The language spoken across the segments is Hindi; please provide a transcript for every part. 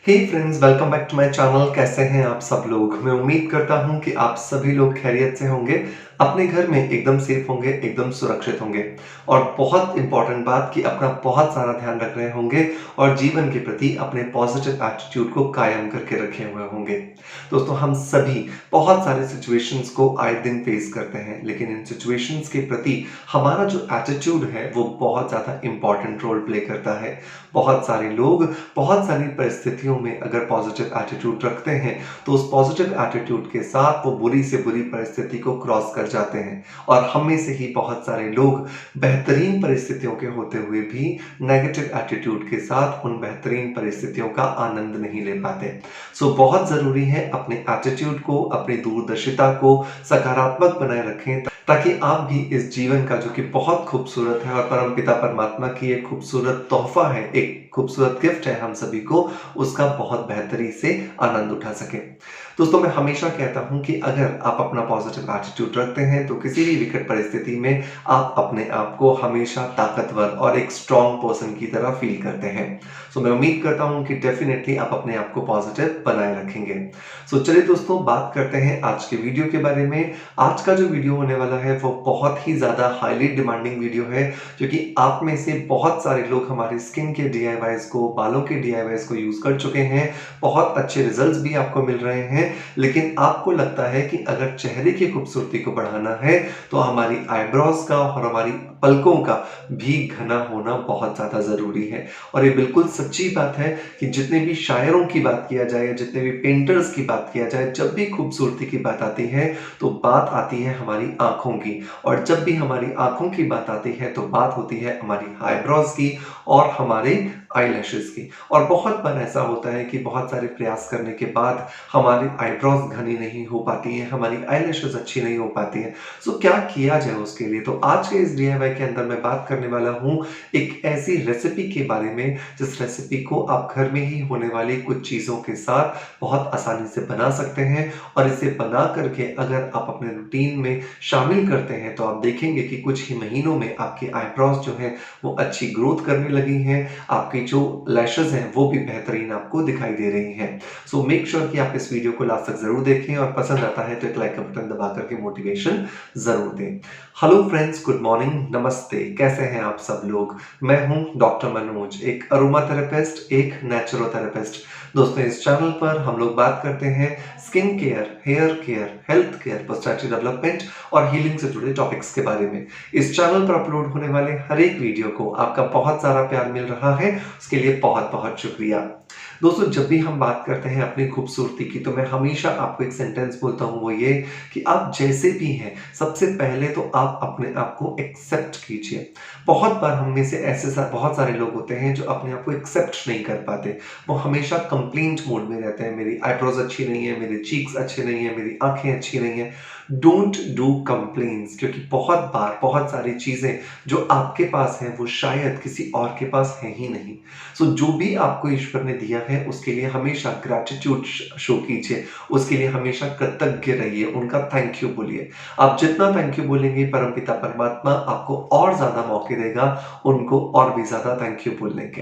Hey friends, welcome back to my channel. कैसे हैं आप सब लोग? मैं उम्मीद करता हूं कि आप सभी लोग खैरियत से होंगे, अपने घर में एकदम सेफ होंगे, एकदम सुरक्षित होंगे और बहुत इंपॉर्टेंट बात कि अपना बहुत सारा ध्यान रख रहे होंगे और जीवन के प्रति अपने पॉजिटिव एटीट्यूड को कायम करके रखे हुए होंगे। दोस्तों, हम सभी बहुत सारे सिचुएशंस को आए दिन फेस करते हैं, लेकिन इन सिचुएशंस के प्रति हमारा जो एटीट्यूड है वो बहुत ज़्यादा इंपॉर्टेंट रोल प्ले करता है। बहुत सारे लोग बहुत सारी परिस्थितियों में अगर पॉजिटिव एटीट्यूड रखते हैं तो उस पॉजिटिव एटीट्यूड के साथ वो बुरी से बुरी परिस्थिति को क्रॉस कर जाते हैं और हम में से ही बहुत सारे लोग बेहतरीन परिस्थितियों के होते हुए भी नेगेटिव एटीट्यूड के साथ उन बेहतरीन परिस्थितियों का आनंद नहीं ले पाते। सो बहुत ज़रूरी है अपने एटीट्यूड को, अपनी दूरदर्शिता को सकारात्मक बनाए रखें ताकि आप भी इस जीवन का, जो कि बहुत खूबसूरत है और परमपिता परमात्मा की एक खूबसूरत तोहफा है, एक खूबसूरत गिफ्ट है हम सभी को, उसका बहुत बेहतरी से आनंद उठा सकें। दोस्तों, मैं हमेशा कहता हूं कि अगर आप अपना पॉजिटिव एटीट्यूड रखते हैं तो किसी भी विकट परिस्थिति में आप अपने आप को हमेशा ताकतवर और एक स्ट्रॉन्ग पर्सन की तरह फील करते हैं। सो मैं उम्मीद करता हूं कि डेफिनेटली आप अपने आप को पॉजिटिव बनाए रखेंगे। सो चलिए दोस्तों, बात करते हैं आज के वीडियो के बारे में। आज का जो वीडियो होने वाला है वो बहुत ही ज़्यादा हाईली डिमांडिंग वीडियो है, क्योंकि आप में से बहुत सारे लोग हमारे स्किन के DIYs को, बालों के DIYs को यूज़ कर चुके हैं। बहुत अच्छे रिजल्ट्स भी आपको मिल रहे हैं, लेकिन आपको लगता है कि अगर चेहरे की खूबसूरती को बढ़ाना है तो हमारी आईब्रोज का और हमारी पलकों का भी घना होना बहुत ज़्यादा ज़रूरी है। और ये बिल्कुल सच्ची बात है कि जितने भी शायरों की बात किया जाए या जितने भी पेंटर्स की बात किया जाए, जब भी खूबसूरती की बात आती है तो बात आती है हमारी आँखों की, और जब भी हमारी आँखों की बात आती है तो बात होती है हमारी आईब्रोज की और हमारे आईलैशेस की। और बहुत बार ऐसा होता है कि बहुत सारे प्रयास करने के बाद हमारी आईब्रोज घनी नहीं हो पाती हैं, हमारी आईलैशेस अच्छी नहीं हो पाती हैं। सो क्या किया जाए उसके लिए? तो आज के इस DIY के अंदर मैं बात करने वाला हूँ एक ऐसी रेसिपी के बारे में जिस रेसिपी को आप घर में ही होने वाली कुछ चीज़ों के साथ बहुत आसानी से बना सकते हैं। और इसे बना करके अगर आप अपने रूटीन में शामिल करते हैं तो आप देखेंगे कि कुछ ही महीनों में आपकी आईब्रोज जो है वो अच्छी ग्रोथ करने लगी हैं, आपकी जो लैशेस हैं वो भी बेहतरीन आपको दिखाई दे रही हैं। सो मेक श्योर कि आप इस वीडियो को लास्ट तक जरूर देखें और पसंद आता है तो एक लाइक का बटन दबा करके मोटिवेशन जरूर दें। हेलो फ्रेंड्स, गुड मॉर्निंग, नमस्ते। कैसे हैं आप सब लोग? मैं हूं डॉक्टर मनोज, एक अरोमा थेरेपिस्ट, एक नेचुरोथेरेपिस्ट। दोस्तों, इस चैनल पर हम लोग बात करते हैं skin care, hair care, health care, personality development और हीलिंग से जुड़े टॉपिक्स के बारे में। इस चैनल पर अपलोड होने वाले हर एक वीडियो को आपका बहुत सारा प्यार मिल रहा है, उसके लिए बहुत बहुत शुक्रिया। दोस्तों, जब भी हम बात करते हैं अपनी खूबसूरती की तो मैं हमेशा आपको एक सेंटेंस बोलता हूँ, वो ये कि आप जैसे भी हैं सबसे पहले तो आप अपने आप को एक्सेप्ट कीजिए। बहुत बार हम में से ऐसे बहुत सारे लोग होते हैं जो अपने आप को एक्सेप्ट नहीं कर पाते। वो हमेशा कंप्लेंट मोड में रहते हैं, मेरी आईब्रोज अच्छी नहीं है, मेरे चीक्स अच्छे नहीं है, मेरी आंखें अच्छी नहीं है। डोंट डू कंप्लेंट्स, क्योंकि बहुत बार बहुत सारी चीजें जो आपके पास हैं वो शायद किसी और के पास है ही नहीं। सो जो भी आपको ईश्वर ने दिया है उसके लिए हमेशा ग्रैटिट्यूड शो कीजिए, उसके लिए हमेशा कृतज्ञ रहिए, उनका थैंक यू बोलिए। आप जितना थैंक यू बोलेंगे परमपिता परमात्मा आपको और ज्यादा मौके देगा उनको और भी ज्यादा थैंक यू बोलने के।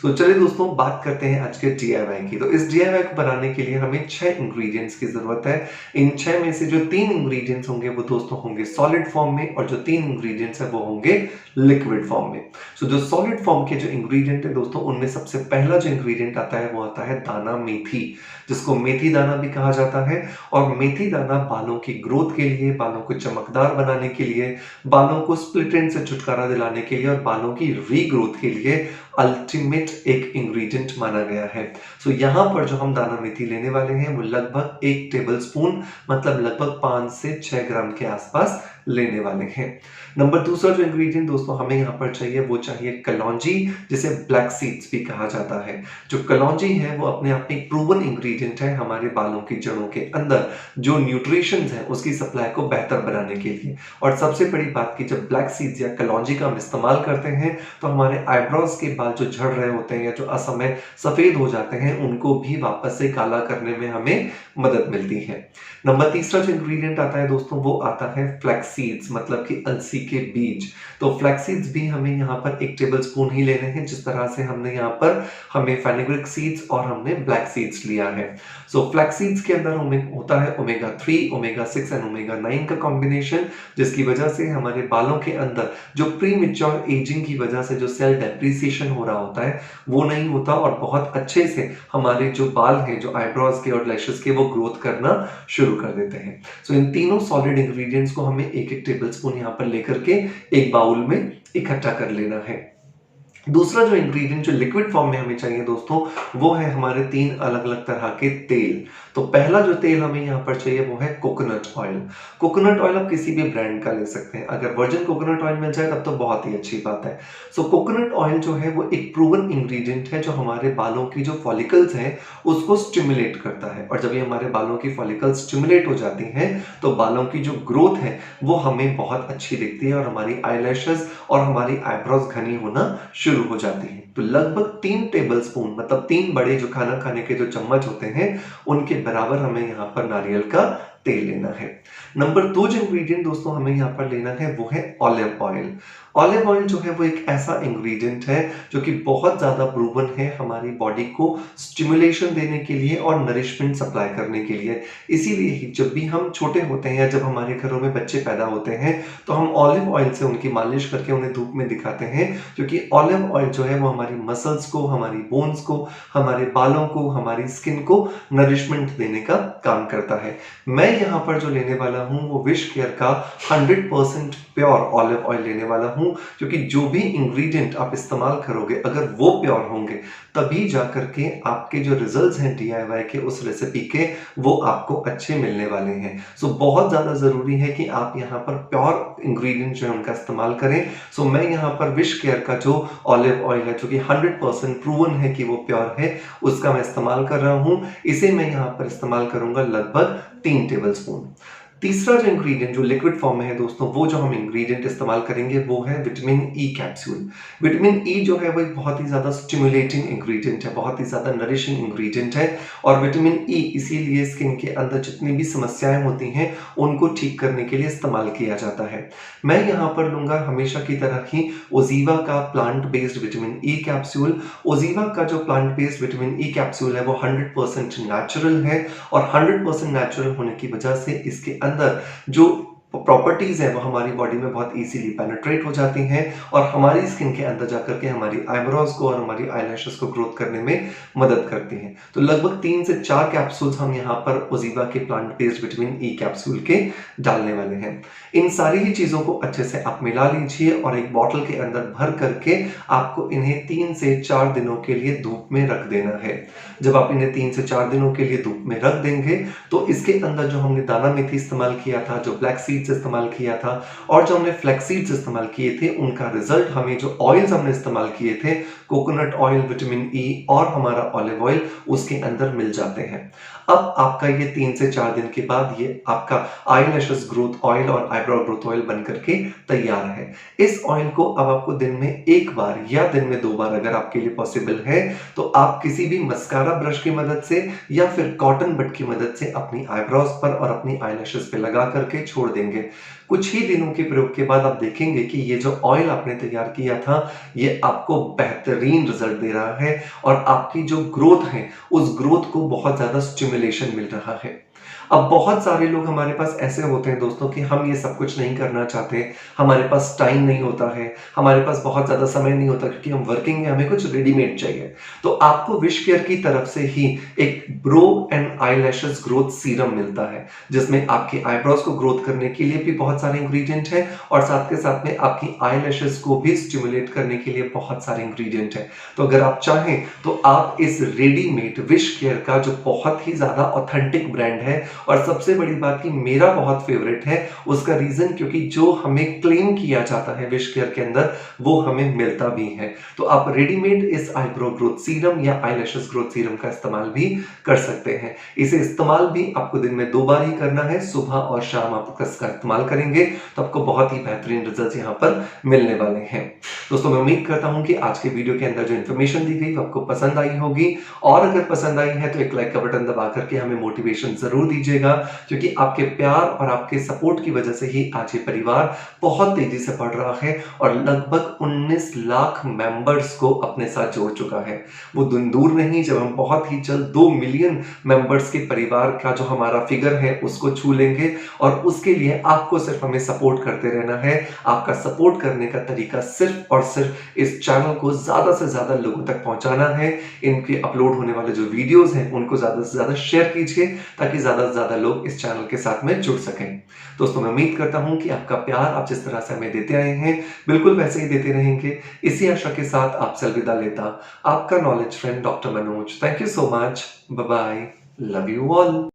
तो चलिए दोस्तों, बात करते हैं आज के DIY की। तो इस DIY को बनाने के लिए हमें 6 इंग्रेडिएंट्स की जरूरत है। इन 6 में से जो 3 इंग्रेडिएंट्स होंगे वो दोस्तों होंगे सॉलिड फॉर्म में, और जो 3 इंग्रेडिएंट्स है वो होंगे लिक्विड फॉर्म में। सो जो सॉलिड फॉर्म के जो इंग्रेडिएंट है दोस्तों, उनमें सबसे पहला जो इंग्रेडिएंट आता है वो आता है दाना मेथी, जिसको मेथी दाना भी कहा जाता है। और मेथी दाना बालों की ग्रोथ के लिए, बालों को चमकदार बनाने के लिए, बालों को स्प्लिट एंड से छुटकारा दिलाने के लिए और बालों की रीग्रोथ के लिए अल्टीमेट एक इंग्रेडिएंट माना गया है। सो यहाँ पर जो हम दाना मेथी लेने वाले हैं वो लगभग 1 टेबल स्पून, मतलब लगभग 5 से 6 ग्राम के आसपास लेने वाले हैं। नंबर दूसरा जो इंग्रेडिएंट दोस्तों हमें यहाँ पर चाहिए वो चाहिए कलौंजी, जिसे ब्लैक सीड्स भी कहा जाता है। जो कलौंजी है वो अपने आप में एक प्रूवन इंग्रेडिएंट है हमारे बालों की जड़ों के अंदर जो न्यूट्रिशन है उसकी सप्लाई को बेहतर बनाने के लिए। और सबसे बड़ी बात कि जब ब्लैक सीड्स या कलौंजी का हम इस्तेमाल करते हैं तो हमारे आईब्रोज के बाल जो झड़ रहे होते हैं या जो असमय सफ़ेद हो जाते हैं, उनको भी वापस से काला करने में हमें मदद मिलती है। नंबर तीसरा जो इंग्रीडिएंट आता है दोस्तों, वो आता है फ्लैक्स सीड्स, मतलब कि अलसी के बीज। तो फ्लैक्स सीड्स भी हमें यहाँ पर 1 टेबलस्पून ही लेने हैं, जिस तरह से हमने यहाँ पर हमें फेनुग्रीक सीड्स और हमने ब्लैक सीड्स लिया है। सो फ्लैक्स सीड्स के अंदर होता है ओमेगा 3, ओमेगा 6 एंड ओमेगा 9 का कॉम्बिनेशन, जिसकी वजह से हमारे बालों के अंदर जो प्रीमैच्योर एजिंग की वजह से जो सेल डेप्रिसिएशन हो रहा होता है, वो नहीं होता और बहुत अच्छे से हमारे जो बाल हैं, जो आईब्रोज के और लैशेस के, वो ग्रोथ करना शुरू कर देते हैं। सो इन तीनों सॉलिड इंग्रेडिएंट्स को हमें 1-1 टेबलस्पून यहाँ पर लेकर के एक बाउल में इकट्ठा कर लेना है। दूसरा जो इंग्रेडिएंट जो लिक्विड फॉर्म में हमें चाहिए दोस्तों, वो है हमारे 3 अलग-अलग तरह के तेल। तो पहला जो तेल हमें यहाँ पर चाहिए वो है कोकोनट ऑयल। कोकोनट ऑयल आप किसी भी ब्रांड का ले सकते हैं। अगर वर्जिन कोकोनट ऑयल मिल जाए तब तो बहुत ही अच्छी बात है। सो कोकोनट ऑयल जो है वो एक प्रूवन इंग्रेडिएंट है जो हमारे बालों की जो फॉलिकल्स हैं उसको स्टिमुलेट करता है, और जब ये हमारे बालों की फॉलिकल्स स्टिमुलेट हो जाती हैं तो बालों की जो ग्रोथ है वो हमें बहुत अच्छी दिखती है और हमारी आईलैशेस और हमारी आईब्रोज घनी होना शुरू हो जाती है। तो लगभग 3 टेबलस्पून, मतलब 3 बड़े जो खाना खाने के जो चम्मच होते हैं, उनके बराबर हमें यहाँ पर नारियल का तेल लेना है। नंबर 2 जो इंग्रेडिएंट दोस्तों हमें यहाँ पर लेना है वो है ऑलिव ऑयल। ऑलिव ऑयल जो है वो एक ऐसा इंग्रेडिएंट है जो कि बहुत ज़्यादा प्रूवन है हमारी बॉडी को स्टिमुलेशन देने के लिए और नरिशमेंट सप्लाई करने के लिए। इसीलिए ही जब भी हम छोटे होते हैं या जब हमारे घरों में बच्चे पैदा होते हैं तो हम ऑलिव ऑयल से उनकी मालिश करके उन्हें धूप में दिखाते हैं, क्योंकि ऑलिव ऑयल जो है वो हमारी मसल्स को, हमारी बोन्स को, हमारे बालों को, हमारी स्किन को नरिशमेंट देने का काम करता है। मैं यहाँ पर जो लेने वाला हूँ वो विश केयर का 100% प्योर ऑलिव ऑयल लेने वाला हूँ, क्योंकि जो भी इंग्रेडिएंट आप इस्तेमाल करोगे अगर वो प्योर होंगे तभी जाकर के आपके जो रिजल्ट्स हैं DIY के उस रेसिपी के, वो आपको अच्छे मिलने वाले हैं। सो बहुत ज़्यादा ज़रूरी है कि आप यहाँ पर प्योर इंग्रेडिएंट जो है उनका इस्तेमाल करें। सो मैं यहाँ पर विश केयर का जो ऑलिव ऑयल है जो कि 100% प्रूवन है कि वो प्योर है, उसका मैं इस्तेमाल कर रहा हूँ। इसे मैं यहाँ पर इस्तेमाल करूँगा लगभग 3 टेबलस्पून। तीसरा जो इंग्रेडिएंट जो लिक्विड फॉर्म में है दोस्तों, वो जो हम इंग्रेडिएंट इस्तेमाल करेंगे वो है vitamin E capsule. Vitamin E जो है वो एक बहुत ही ज़्यादा स्टिमुलेटिंग इंग्रेडिएंट है, बहुत ही ज़्यादा नरिशिंग इंग्रेडिएंट है, और विटामिन ई इसीलिए स्किन के अंदर जितनी भी समस्याएं होती हैं उनको ठीक करने के लिए इस्तेमाल किया जाता है। मैं यहाँ पर लूँगा हमेशा की तरह ही ओजीवा का plant based vitamin E capsule. OZiva का जो plant based vitamin E capsule है वो 100% नेचुरल है, और 100% नेचुरल होने की वजह से इसके अंदर जो प्रॉपर्टीज है वो हमारी बॉडी में बहुत इजीली पेनिट्रेट हो जाती हैं और हमारी स्किन के अंदर जाकर के हमारी आईब्रोज को और हमारी आईलैशेस को ग्रोथ करने में मदद करती हैं। तो लगभग 3 से 4 कैप्सूल्स हम यहाँ पर ओजीवा के plant based vitamin E capsule के डालने वाले हैं। इन सारी ही चीज़ों को अच्छे से आप मिला लीजिए और एक बॉटल के अंदर भर करके आपको इन्हें 3 से 4 दिनों के लिए धूप में रख देना है। जब आप इन्हें 3 से 4 दिनों के लिए धूप में रख देंगे तो इसके अंदर जो हमने दाना मेथी इस्तेमाल किया था, जो ब्लैक सीड्स इस्तेमाल किया था और जो हमने फ्लैक्स सीड्स इस्तेमाल किए थे, उनका रिजल्ट हमें जो ऑयल्स हमने इस्तेमाल किए थे, कोकोनट ऑयल, विटामिन ई और हमारा ऑलिव ऑयल, उसके अंदर मिल जाते हैं। अब आपका ये 3 से 4 दिन के बाद ये आपका आईलैशेस ग्रोथ ऑयल और आईब्रो ग्रोथ ऑयल बन करके तैयार है। इस ऑयल को अब आपको दिन में 1 बार या दिन में 2 बार अगर आपके लिए पॉसिबल है तो आप किसी भी मस्कारा ब्रश की मदद से या फिर कॉटन बड की मदद से अपनी आईब्रोज पर और अपनी आईलैशेस पे लगा करके छोड़ देंगे। कुछ ही दिनों के प्रयोग के बाद आप देखेंगे कि ये जो ऑयल आपने तैयार किया था ये आपको बेहतरीन रिजल्ट दे रहा है और आपकी जो ग्रोथ है उस ग्रोथ को बहुत ज्यादा स्टिमुलेशन मिल रहा है। अब बहुत सारे लोग हमारे पास ऐसे होते हैं दोस्तों कि हम ये सब कुछ नहीं करना चाहते, हमारे पास टाइम नहीं होता है, हमारे पास बहुत ज़्यादा समय नहीं होता क्योंकि हम वर्किंग हैं, हमें कुछ रेडीमेड चाहिए। तो आपको विश केयर की तरफ से ही एक bro and eyelashes growth serum मिलता है, जिसमें आपकी आईब्रोज को ग्रोथ करने के लिए भी बहुत सारे इंग्रेडिएंट हैं और साथ के साथ में आपकी आईलैशेस को भी स्टिमुलेट करने के लिए बहुत सारे इंग्रेडिएंट हैं। तो अगर आप चाहें तो आप इस रेडीमेड विश केयर का जो बहुत ही ज़्यादा ऑथेंटिक ब्रांड है है और सबसे बड़ी बात कि मेरा बहुत फेवरेट है, उसका रीज़न क्योंकि जो हमें क्लेम किया जाता है विश केयर के अंदर, वो हमें मिलता भी है। तो आप रेडीमेड इस आईब्रो ग्रोथ सीरम या आईलैशेस ग्रोथ सीरम का इस्तेमाल भी कर सकते हैं। इसे इस्तेमाल भी आपको दिन में 2 बार ही करना है, सुबह और शाम आप इसका इस्तेमाल करेंगे, तो आपको बहुत ही बेहतरीन रिज़ल्ट्स यहाँ पर मिलने वाले हैं। दोस्तों, मैं उम्मीद करता हूँ कि आज के वीडियो के अंदर जो इन्फॉर्मेशन दी गई वो आपको पसंद आई होगी और अगर पसंद आई है तो एक लाइक का बटन दबा करके हमें मोटिवेशन ज़रूर दीजिएगा, क्योंकि आपके प्यार और आपके सपोर्ट की वजह से ही आज ये परिवार बहुत तेज़ी से बढ़ रहा है और लगभग 19 लाख मेंबर्स को अपने साथ जोड़ चुका है। वो दिन दूर नहीं जब हम बहुत ही जल्द 2 मिलियन मेंबर्स के परिवार का जो हमारा फिगर है उसको छू लेंगे और उसके लिए आपको सिर्फ हमें सपोर्ट करते रहना है। आपका सपोर्ट करने का तरीका सिर्फ और सिर्फ इस चैनल को ज़्यादा से ज़्यादा लोगों तक पहुँचाना है। इनके अपलोड होने वाले जो वीडियोज़ हैं उनको ज़्यादा से ज़्यादा शेयर कीजिए ताकि ज़्यादा से ज़्यादा लोग इस चैनल के साथ में जुड़ सकें। दोस्तों, मैं उम्मीद करता हूँ कि आपका प्यार आप जिस तरह से हमें देते आए हैं, बिल्कुल वैसे ही देते रहेंगे। इसी आशा के साथ आपसे अलविदा लेता आपका knowledge friend doctor Manoj. Thank you so much. Bye bye. Love you all.